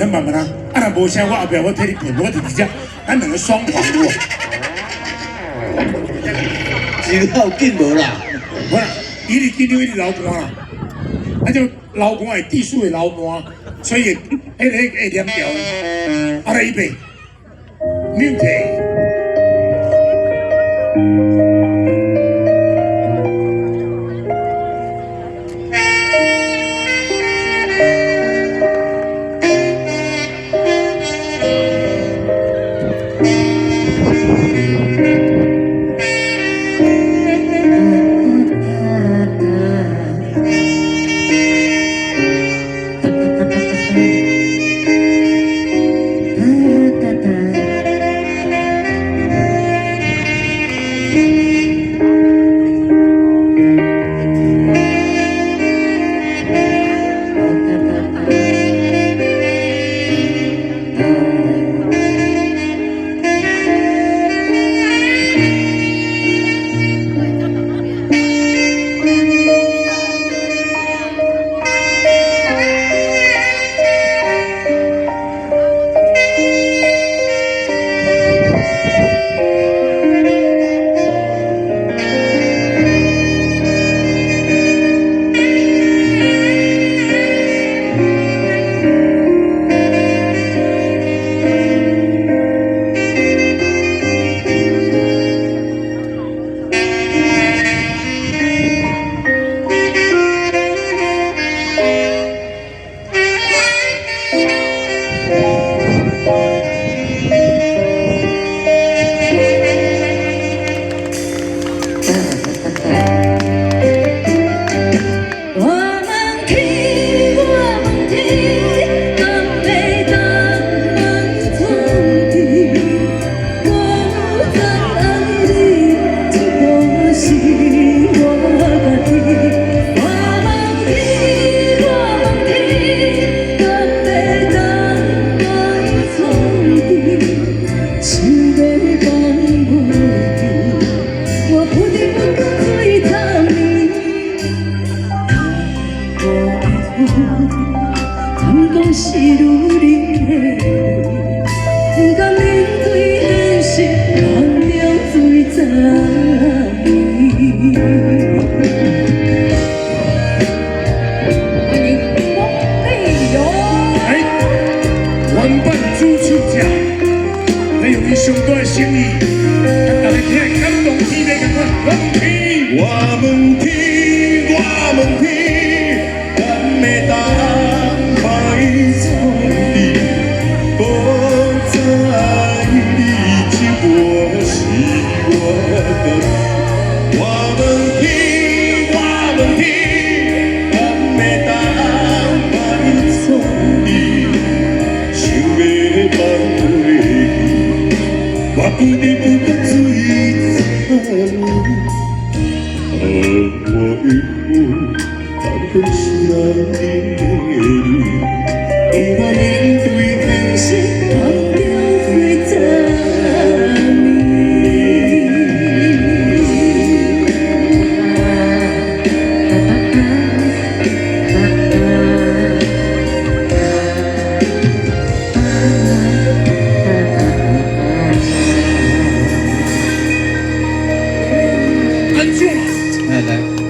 咱慢慢啊，啊若无啥我后壁我替你滚，我直接咱两个双黄有无？只要紧无啦，无啦，伊哩紧张伊哩流汗啦，啊就流汗会地数会流汗，所以会黏掉的。啊来预备，music。感动是如你的，不敢面对现实，梦中最早你。欢迎翁立友。哎，原版主唱者，咱用你上大的诚意，让大家听的感动天地感款。我问天，我问天，敢会当歹创治？好在你这我是我的。我问天，我问天，敢会当歹创治？想要放回去，我不得不搁追查。我与我，他都是爱你。